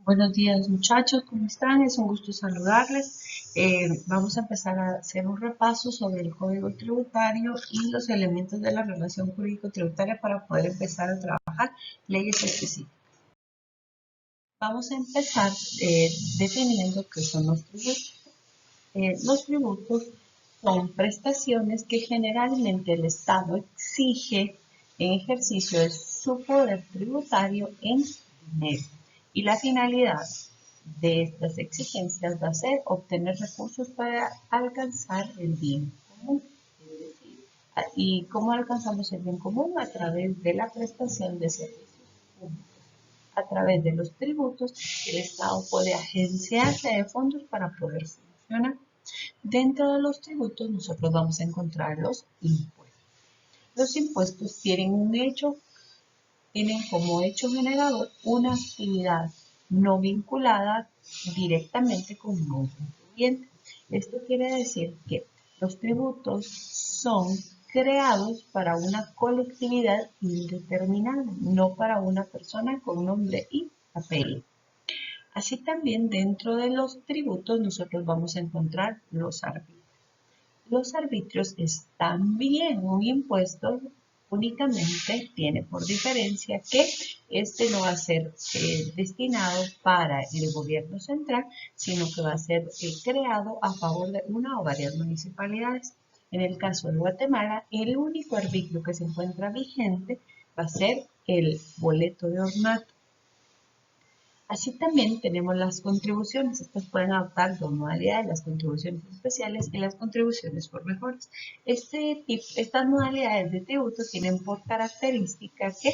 Buenos días muchachos, ¿cómo están? Es un gusto saludarles. Vamos a empezar a hacer un repaso sobre el Código Tributario y los elementos de la relación jurídico-tributaria para poder empezar a trabajar leyes específicas. Vamos a empezar definiendo qué son los tributos. Los tributos son prestaciones que generalmente el Estado exige en ejercicio de su poder tributario en dinero. Y la finalidad de estas exigencias va a ser obtener recursos para alcanzar el bien común. ¿Y cómo alcanzamos el bien común? A través de la prestación de servicios públicos. A través de los tributos, el Estado puede agenciarse de fondos para poder funcionar. Dentro de los tributos nosotros vamos a encontrar los impuestos. Los impuestos tienen como hecho generador una actividad no vinculada directamente con un contribuyente. Esto quiere decir que los tributos son creados para una colectividad indeterminada, no para una persona con nombre y apellido. Así también dentro de los tributos nosotros vamos a encontrar los arbitrios. Los arbitrios es también un impuesto, únicamente tiene por diferencia que este no va a ser destinado para el gobierno central, sino que va a ser creado a favor de una o varias municipalidades. En el caso de Guatemala, el único arbitrio que se encuentra vigente va a ser el boleto de ornato. Así también tenemos las contribuciones. Estas pueden adoptar dos modalidades, las contribuciones especiales y las contribuciones por mejoras. Estas modalidades de tributo tienen por característica que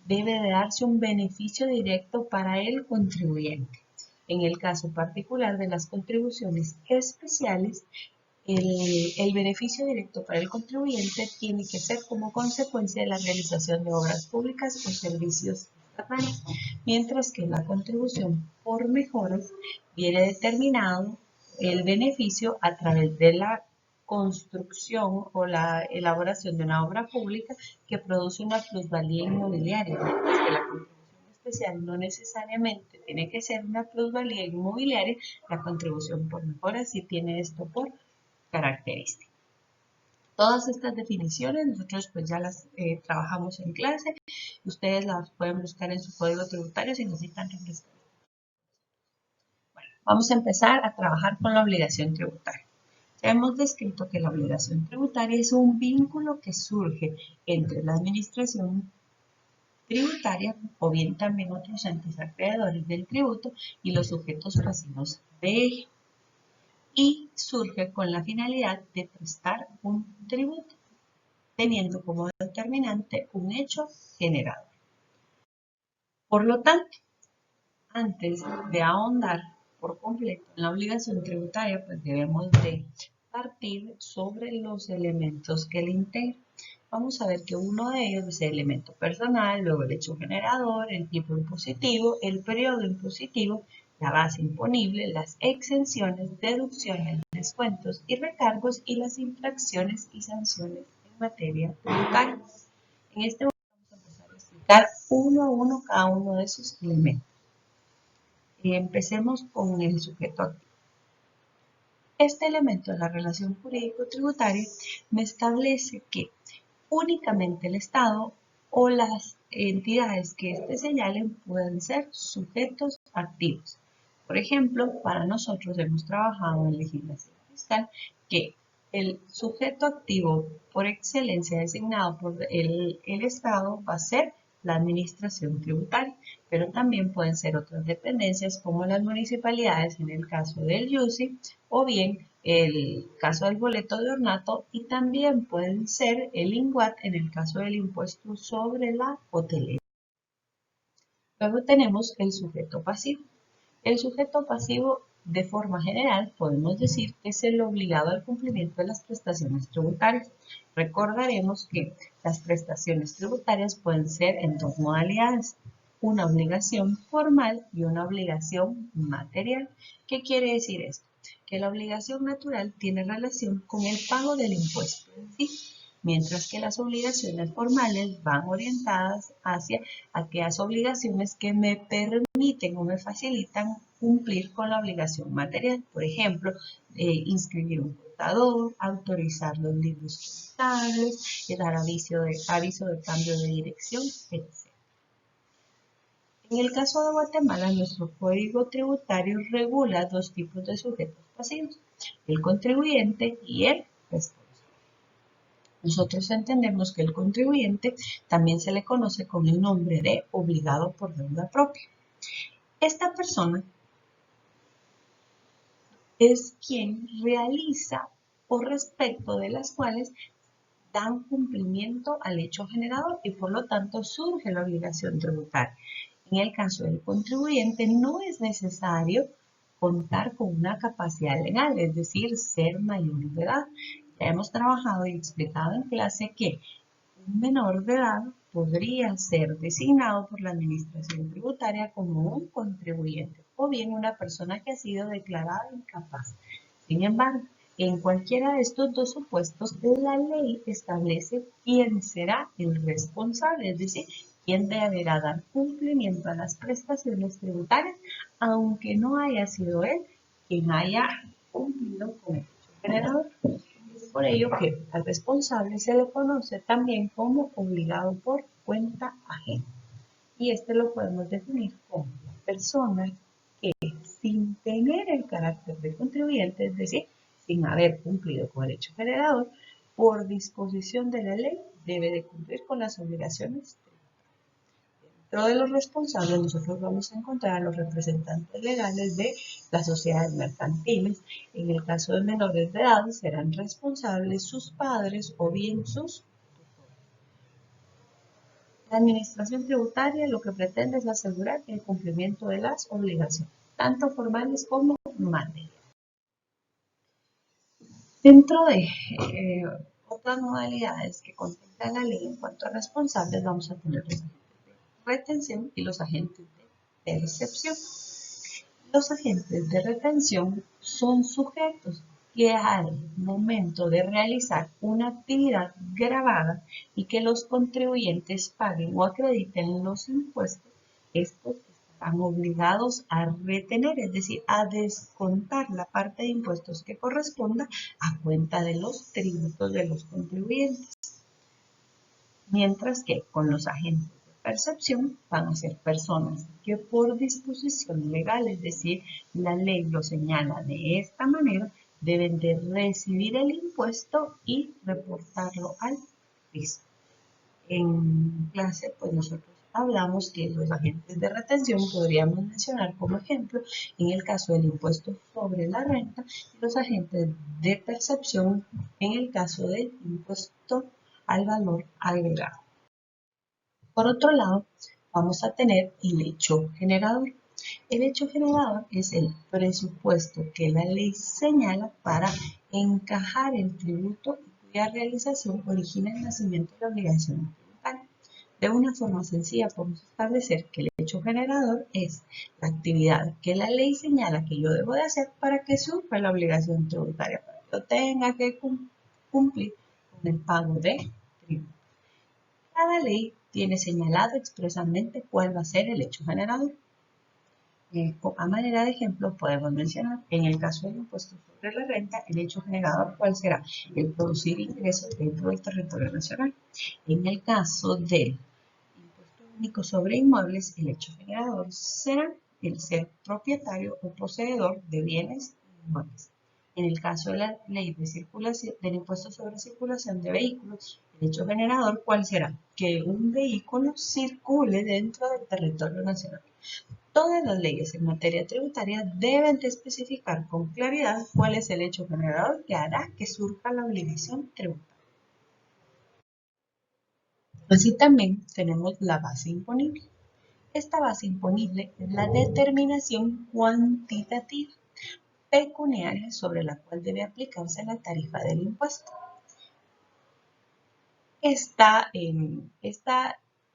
debe de darse un beneficio directo para el contribuyente. En el caso particular de las contribuciones especiales, el beneficio directo para el contribuyente tiene que ser como consecuencia de la realización de obras públicas o servicios estatales, mientras que la contribución por mejoras viene determinado el beneficio a través de la construcción o la elaboración de una obra pública que produce una plusvalía inmobiliaria, mientras que la contribución especial no necesariamente tiene que ser una plusvalía inmobiliaria. La contribución por mejoras sí tiene esto por característica. Todas estas definiciones nosotros pues ya las trabajamos en clase. Ustedes las pueden buscar en su código tributario si necesitan refrescar. Bueno, vamos a empezar a trabajar con la obligación tributaria. Ya hemos descrito que la obligación tributaria es un vínculo que surge entre la administración tributaria o bien también otros entes acreedores del tributo y los sujetos pasivos de ello, y surge con la finalidad de prestar un tributo, teniendo como determinante un hecho generador. Por lo tanto, antes de ahondar por completo en la obligación tributaria, pues debemos de partir sobre los elementos que le integran. Vamos a ver que uno de ellos es el elemento personal, luego el hecho generador, el tipo impositivo, el periodo impositivo, la base imponible, las exenciones, deducciones, descuentos y recargos y las infracciones y sanciones en materia tributaria. En este momento vamos a empezar a explicar uno a uno cada uno de esos elementos. Empecemos con el sujeto activo. Este elemento de la relación jurídico-tributaria me establece que únicamente el Estado o las entidades que éste señalen pueden ser sujetos activos. Por ejemplo, para nosotros hemos trabajado en legislación fiscal que el sujeto activo por excelencia designado por el Estado va a ser la administración tributaria, pero también pueden ser otras dependencias como las municipalidades en el caso del IUCI o bien el caso del boleto de ornato, y también pueden ser el INGUAT en el caso del impuesto sobre la hotelería. Luego tenemos el sujeto pasivo. El sujeto pasivo, de forma general, podemos decir que es el obligado al cumplimiento de las prestaciones tributarias. Recordaremos que las prestaciones tributarias pueden ser en dos modalidades: una obligación formal y una obligación material. ¿Qué quiere decir esto? Que la obligación natural tiene relación con el pago del impuesto en sí, mientras que las obligaciones formales van orientadas hacia aquellas obligaciones que me permiten o me facilitan cumplir con la obligación material. Por ejemplo, inscribir un contador, autorizar los libros contables, dar aviso de cambio de dirección, etc. En el caso de Guatemala, nuestro Código Tributario regula dos tipos de sujetos pasivos, el contribuyente y el responsable. Nosotros entendemos que el contribuyente también se le conoce con el nombre de obligado por deuda propia. Esta persona es quien realiza o respecto de las cuales dan cumplimiento al hecho generador y por lo tanto surge la obligación tributaria. En el caso del contribuyente no es necesario contar con una capacidad legal, es decir, ser mayor de edad. Ya hemos trabajado y explicado en clase que un menor de edad podría ser designado por la administración tributaria como un contribuyente o bien una persona que ha sido declarada incapaz. Sin embargo, en cualquiera de estos dos supuestos, la ley establece quién será el responsable, es decir, quién deberá dar cumplimiento a las prestaciones tributarias, aunque no haya sido él quien haya cumplido con el hecho generador. Es por ello que al responsable se le conoce también como obligado por cuenta ajena. Y este lo podemos definir como la persona que, sin tener el carácter de contribuyente, es decir, sin haber cumplido con el hecho generador, por disposición de la ley debe de cumplir con las obligaciones. Dentro de los responsables nosotros vamos a encontrar a los representantes legales de las sociedades mercantiles. En el caso de menores de edad serán responsables sus padres o bien sus. La administración tributaria lo que pretende es asegurar el cumplimiento de las obligaciones, tanto formales como materiales. Dentro de otras modalidades que contempla la ley en cuanto a responsables, vamos a tener los agentes de retención y los agentes de percepción. Los agentes de retención son sujetos que al momento de realizar una actividad grabada y que los contribuyentes paguen o acrediten los impuestos, estos están obligados a retener, es decir, a descontar la parte de impuestos que corresponda a cuenta de los tributos de los contribuyentes. Mientras que con los agentes de percepción van a ser personas que por disposición legal, es decir, la ley lo señala de esta manera, deben de recibir el impuesto y reportarlo al fisco. En clase, pues nosotros hablamos que los agentes de retención podríamos mencionar como ejemplo en el caso del impuesto sobre la renta y los agentes de percepción en el caso del impuesto al valor agregado. Por otro lado, vamos a tener el hecho generador. El hecho generador es el presupuesto que la ley señala para encajar el tributo y cuya realización origina el nacimiento de la obligación tributaria. De una forma sencilla podemos establecer que el hecho generador es la actividad que la ley señala que yo debo de hacer para que surja la obligación tributaria, para que yo tenga que cumplir con el pago de tributo. Cada ley tiene señalado expresamente cuál va a ser el hecho generador. A manera de ejemplo, podemos mencionar, en el caso del impuesto sobre la renta, el hecho generador, ¿cuál será? El producir ingresos dentro del territorio nacional. En el caso del impuesto único sobre inmuebles, el hecho generador será el ser propietario o poseedor de bienes inmuebles. En el caso de la ley de circulación, del impuesto sobre circulación de vehículos, el hecho generador, ¿cuál será? Que un vehículo circule dentro del territorio nacional. Todas las leyes en materia tributaria deben de especificar con claridad cuál es el hecho generador que hará que surja la obligación tributaria. Así también tenemos la base imponible. Esta base imponible es la determinación cuantitativa pecuniaria sobre la cual debe aplicarse la tarifa del impuesto.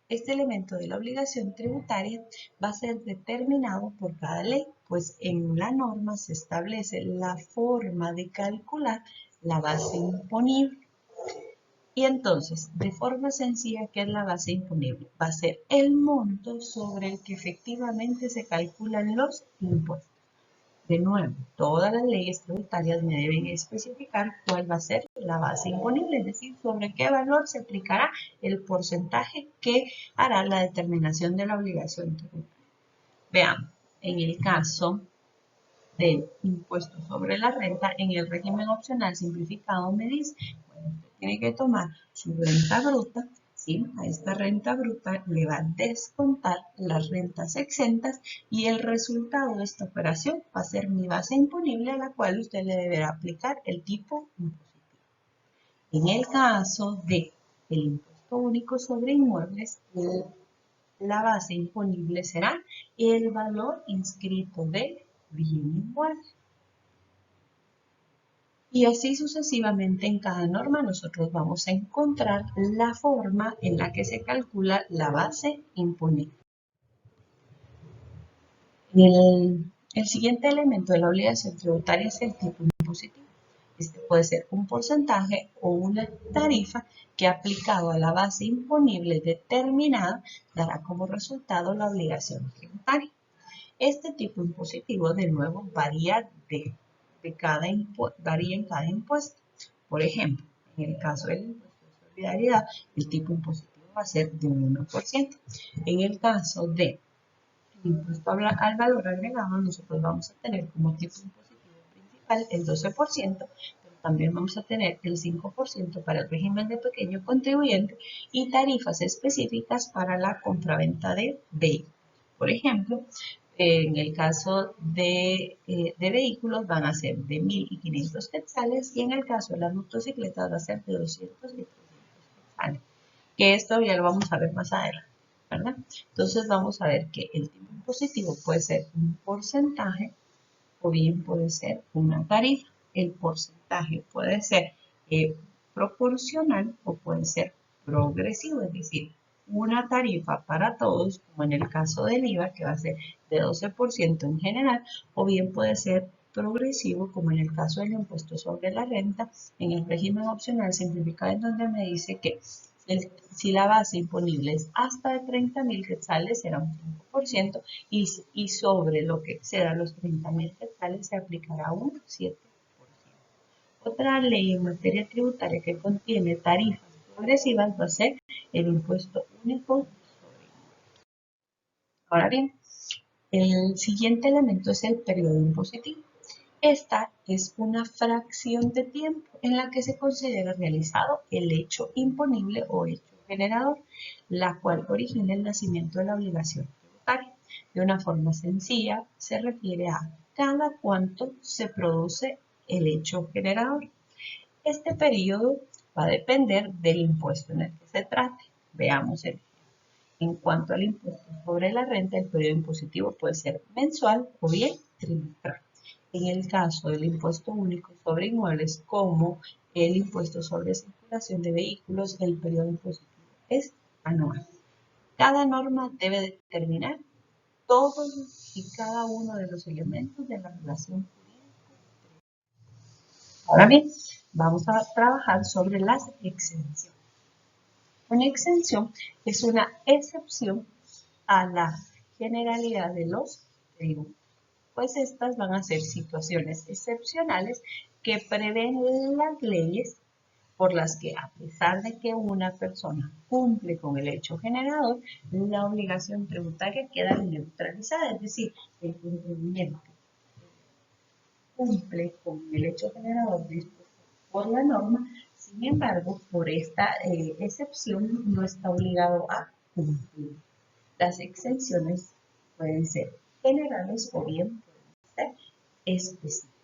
Este elemento de la obligación tributaria va a ser determinado por cada ley, pues en la norma se establece la forma de calcular la base imponible. Y entonces, de forma sencilla, ¿qué es la base imponible? Va a ser el monto sobre el que efectivamente se calculan los impuestos. De nuevo, todas las leyes tributarias me deben especificar cuál va a ser la base imponible, es decir, sobre qué valor se aplicará el porcentaje que hará la determinación de la obligación tributaria. Veamos, en el caso del impuesto sobre la renta, en el régimen opcional simplificado me dice, bueno, usted tiene que tomar su renta bruta, ¿sí? A esta renta bruta le va a descontar las rentas exentas y el resultado de esta operación va a ser mi base imponible a la cual usted le deberá aplicar el tipo impositivo. En el caso de el impuesto único sobre inmuebles, la base imponible será el valor inscrito del bien inmueble. Y así sucesivamente en cada norma nosotros vamos a encontrar la forma en la que se calcula la base imponible. El siguiente elemento de la obligación tributaria es el tipo impositivo. Este puede ser un porcentaje o una tarifa que aplicado a la base imponible determinada dará como resultado la obligación tributaria. Este tipo impositivo de nuevo varía en cada impuesto. Por ejemplo, en el caso del impuesto de solidaridad, el tipo impositivo va a ser de un 1%. En el caso del impuesto al valor agregado, nosotros vamos a tener como tipo impositivo principal el 12%, pero también vamos a tener el 5% para el régimen de pequeño contribuyente y tarifas específicas para la compraventa de vehículos. Por ejemplo, en el caso de vehículos van a ser de 1.500 quetzales y en el caso de las motocicletas va a ser de 200 y 300 quetzales. Que esto ya lo vamos a ver más adelante, ¿verdad? Entonces vamos a ver que el tipo impositivo puede ser un porcentaje o bien puede ser una tarifa. El porcentaje puede ser proporcional o puede ser progresivo, es decir, una tarifa para todos, como en el caso del IVA, que va a ser de 12% en general, o bien puede ser progresivo, como en el caso del impuesto sobre la renta, en el régimen opcional simplificado, en donde me dice que si la base imponible es hasta de 30.000 quetzales, será un 5%, y sobre lo que exceda los 30.000 quetzales se aplicará un 7%. Otra ley en materia tributaria que contiene tarifas progresivas va a ser el impuesto único sobre inmuebles. Ahora bien, el siguiente elemento es el periodo impositivo. Esta es una fracción de tiempo en la que se considera realizado el hecho imponible o hecho generador, la cual origina el nacimiento de la obligación tributaria. De una forma sencilla, se refiere a cada cuánto se produce el hecho generador. Este periodo va a depender del impuesto en el que se trate. Veamos el ejemplo. En cuanto al impuesto sobre la renta, el periodo impositivo puede ser mensual o bien trimestral. En el caso del impuesto único sobre inmuebles, como el impuesto sobre circulación de vehículos, el periodo impositivo es anual. Cada norma debe determinar todos y cada uno de los elementos de la relación jurídica. Ahora bien, vamos a trabajar sobre las exenciones. Una exención es una excepción a la generalidad de los tributos, pues estas van a ser situaciones excepcionales que prevén las leyes por las que, a pesar de que una persona cumple con el hecho generador, la obligación tributaria queda neutralizada, es decir, el contribuyente cumple con el hecho generador dispuesto por la norma. Sin embargo, por esta excepción no está obligado a cumplir. Las exenciones pueden ser generales o bien pueden ser específicas.